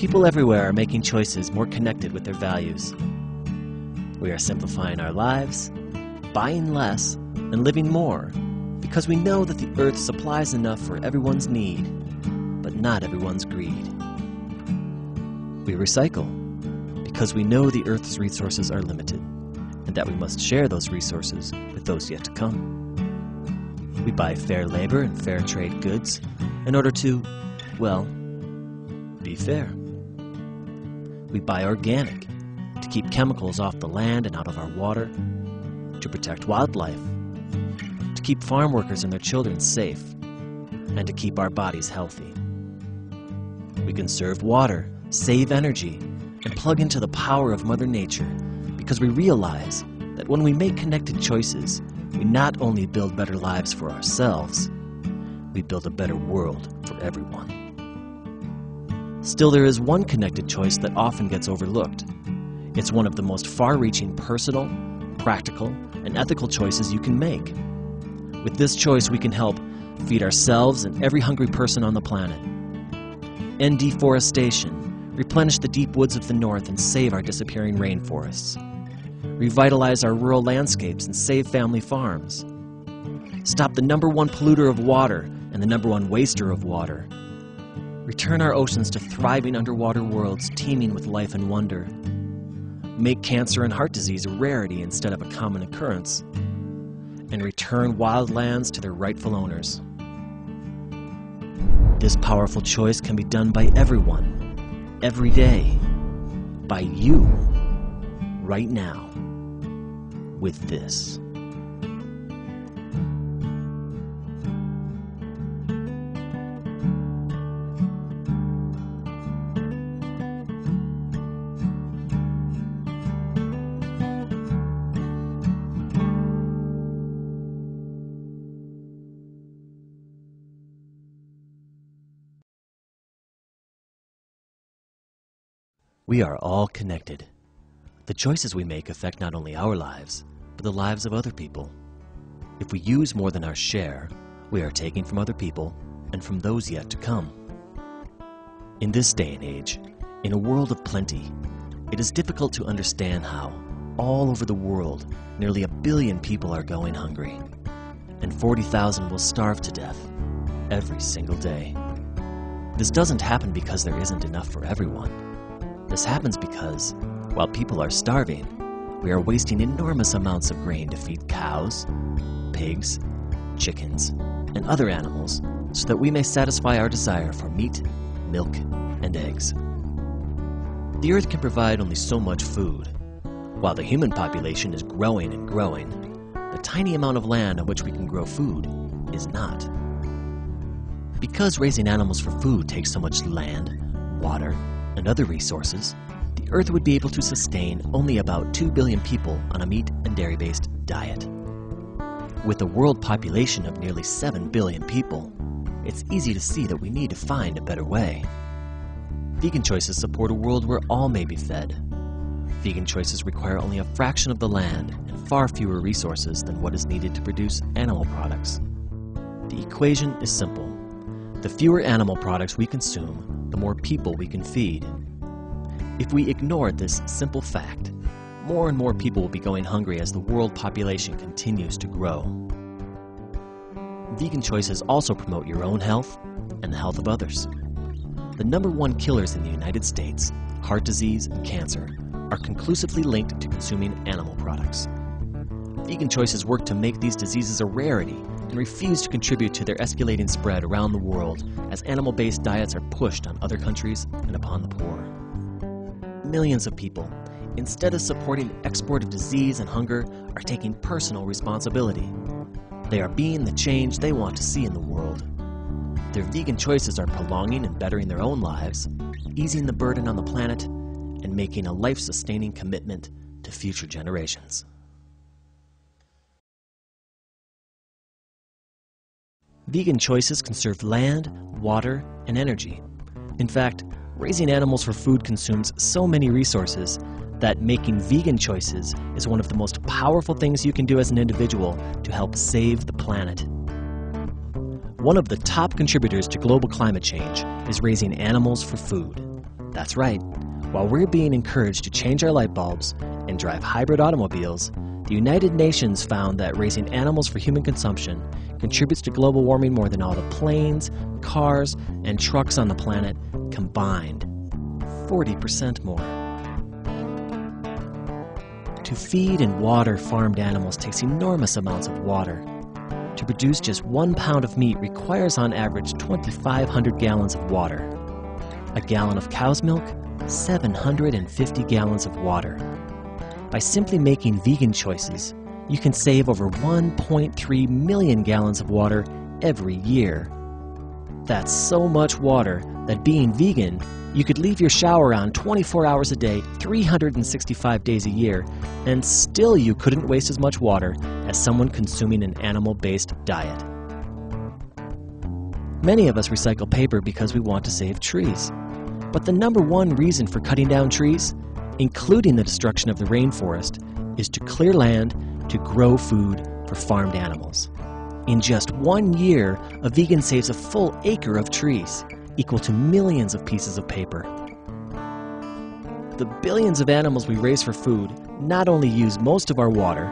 People everywhere are making choices more connected with their values. We are simplifying our lives, buying less, and living more because we know that the earth supplies enough for everyone's need, but not everyone's greed. We recycle because we know the earth's resources are limited and that we must share those resources with those yet to come. We buy fair labor and fair trade goods in order to, well, be fair. We buy organic to keep chemicals off the land and out of our water, to protect wildlife, to keep farm workers and their children safe, and to keep our bodies healthy. We conserve water, save energy, and plug into the power of Mother Nature because we realize that when we make connected choices, we not only build better lives for ourselves, we build a better world for everyone. Still, there is one connected choice that often gets overlooked. It's one of the most far-reaching personal, practical, and ethical choices you can make. With this choice, we can help feed ourselves and every hungry person on the planet, end deforestation, replenish the deep woods of the north and save our disappearing rainforests, revitalize our rural landscapes and save family farms, stop the #1 polluter of water and the #1 waster of water, return our oceans to thriving underwater worlds teeming with life and wonder, make cancer and heart disease a rarity instead of a common occurrence, and return wild lands to their rightful owners. This powerful choice can be done by everyone, every day, by you, right now, with this. We are all connected. The choices we make affect not only our lives, but the lives of other people. If we use more than our share, we are taking from other people and from those yet to come. In this day and age, in a world of plenty, it is difficult to understand how, all over the world, nearly 1 billion people are going hungry, and 40,000 will starve to death every single day. This doesn't happen because there isn't enough for everyone. This happens because, while people are starving, we are wasting enormous amounts of grain to feed cows, pigs, chickens, and other animals so that we may satisfy our desire for meat, milk, and eggs. The earth can provide only so much food. While the human population is growing and growing, the tiny amount of land on which we can grow food is not. Because raising animals for food takes so much land, water, and other resources, the earth would be able to sustain only about 2 billion people on a meat and dairy-based diet. With a world population of nearly 7 billion people, it's easy to see that we need to find a better way. Vegan choices support a world where all may be fed. Vegan choices require only a fraction of the land and far fewer resources than what is needed to produce animal products. The equation is simple. The fewer animal products we consume, the more people we can feed. If we ignore this simple fact, more and more people will be going hungry as the world population continues to grow. Vegan choices also promote your own health and the health of others. The #1 killers in the United States, heart disease and cancer, are conclusively linked to consuming animal products. Vegan choices work to make these diseases a rarity and refuse to contribute to their escalating spread around the world as animal-based diets are pushed on other countries and upon the poor. Millions of people, instead of supporting the export of disease and hunger, are taking personal responsibility. They are being the change they want to see in the world. Their vegan choices are prolonging and bettering their own lives, easing the burden on the planet, and making a life-sustaining commitment to future generations. Vegan choices conserve land, water, and energy. In fact, raising animals for food consumes so many resources that making vegan choices is one of the most powerful things you can do as an individual to help save the planet. One of the top contributors to global climate change is raising animals for food. That's right. While we're being encouraged to change our light bulbs and drive hybrid automobiles, the United Nations found that raising animals for human consumption contributes to global warming more than all the planes, cars, and trucks on the planet combined. 40% more. To feed and water farmed animals takes enormous amounts of water. To produce just 1 pound of meat requires on average 2,500 gallons of water. A gallon of cow's milk, 750 gallons of water. By simply making vegan choices, you can save over 1.3 million gallons of water every year. That's so much water that being vegan, you could leave your shower on 24 hours a day, 365 days a year, and still you couldn't waste as much water as someone consuming an animal-based diet. Many of us recycle paper because we want to save trees. But the number one reason for cutting down trees, including the destruction of the rainforest, is to clear land to grow food for farmed animals. In just 1 year, a vegan saves a full acre of trees, equal to millions of pieces of paper. The billions of animals we raise for food not only use most of our water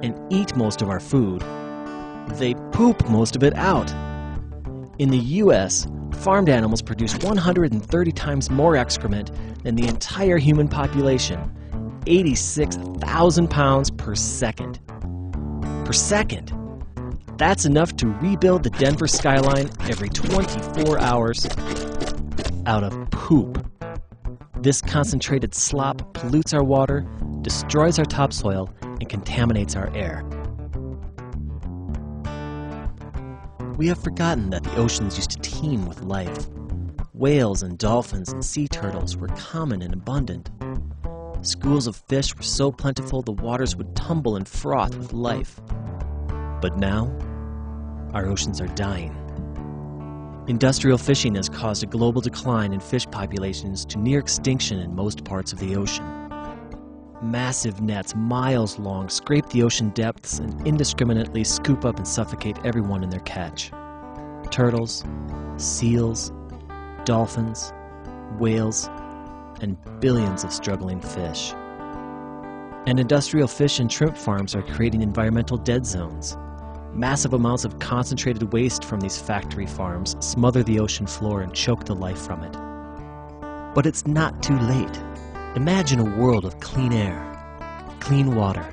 and eat most of our food, they poop most of it out. In the US, farmed animals produce 130 times more excrement than the entire human population, 86,000 pounds per second. Per second! That's enough to rebuild the Denver skyline every 24 hours out of poop. This concentrated slop pollutes our water, destroys our topsoil, and contaminates our air. We have forgotten that the oceans used to teem with life. Whales and dolphins and sea turtles were common and abundant. Schools of fish were so plentiful the waters would tumble and froth with life. But now, our oceans are dying. Industrial fishing has caused a global decline in fish populations to near extinction in most parts of the ocean. Massive nets miles long scrape the ocean depths and indiscriminately scoop up and suffocate everyone in their catch. Turtles, seals, dolphins, whales, and billions of struggling fish. And industrial fish and shrimp farms are creating environmental dead zones. Massive amounts of concentrated waste from these factory farms smother the ocean floor and choke the life from it. But it's not too late. Imagine a world of clean air, clean water,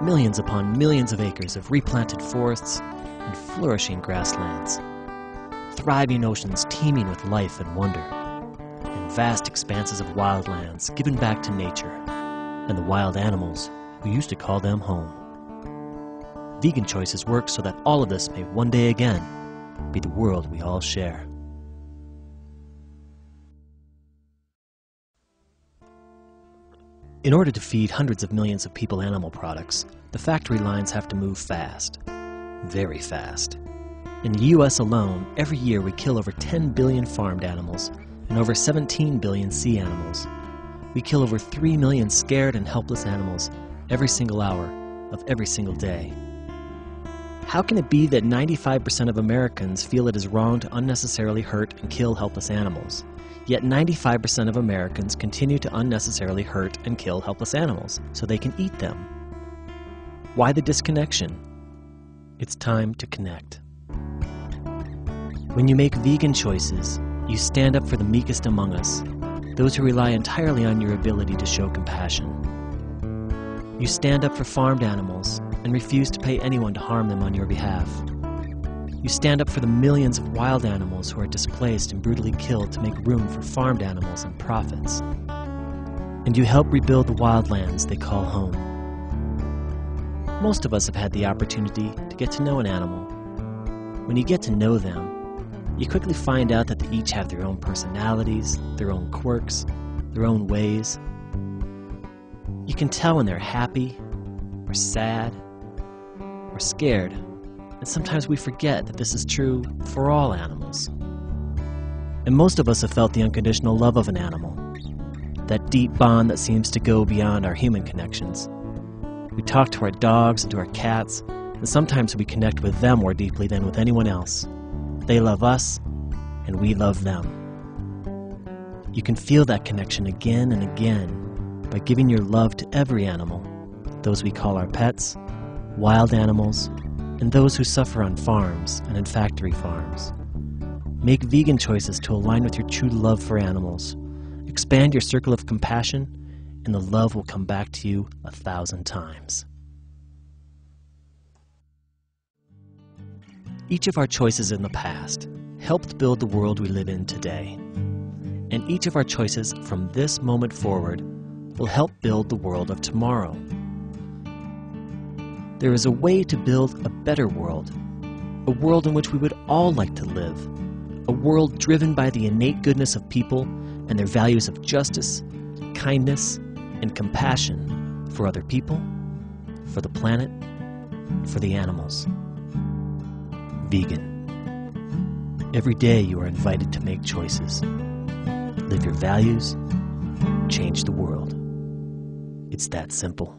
millions upon millions of acres of replanted forests and flourishing grasslands, thriving oceans teeming with life and wonder, and vast expanses of wildlands given back to nature and the wild animals who used to call them home. Vegan choices work so that all of this may one day again be the world we all share. In order to feed hundreds of millions of people animal products, the factory lines have to move fast. Very fast. In the US alone, every year we kill over 10 billion farmed animals and over 17 billion sea animals. We kill over 3 million scared and helpless animals every single hour of every single day. How can it be that 95% of Americans feel it is wrong to unnecessarily hurt and kill helpless animals, yet 95% of Americans continue to unnecessarily hurt and kill helpless animals so they can eat them? Why the disconnection? It's time to connect. When you make vegan choices, you stand up for the meekest among us, those who rely entirely on your ability to show compassion. You stand up for farmed animals and refuse to pay anyone to harm them on your behalf. You stand up for the millions of wild animals who are displaced and brutally killed to make room for farmed animals and profits. And you help rebuild the wildlands they call home. Most of us have had the opportunity to get to know an animal. When you get to know them, you quickly find out that they each have their own personalities, their own quirks, their own ways. You can tell when they're happy, or sad, or scared, and sometimes we forget that this is true for all animals. And most of us have felt the unconditional love of an animal, that deep bond that seems to go beyond our human connections. We talk to our dogs and to our cats, and sometimes we connect with them more deeply than with anyone else. They love us, and we love them. You can feel that connection again and again by giving your love to every animal, those we call our pets, wild animals, and those who suffer on farms and in factory farms. Make vegan choices to align with your true love for animals. Expand your circle of compassion, and the love will come back to you 1,000 times. Each of our choices in the past helped build the world we live in today. And each of our choices from this moment forward will help build the world of tomorrow. There is a way to build a better world, a world in which we would all like to live, a world driven by the innate goodness of people and their values of justice, kindness, and compassion for other people, for the planet, for the animals. Vegan. Every day you are invited to make choices. Live your values, change the world. It's that simple.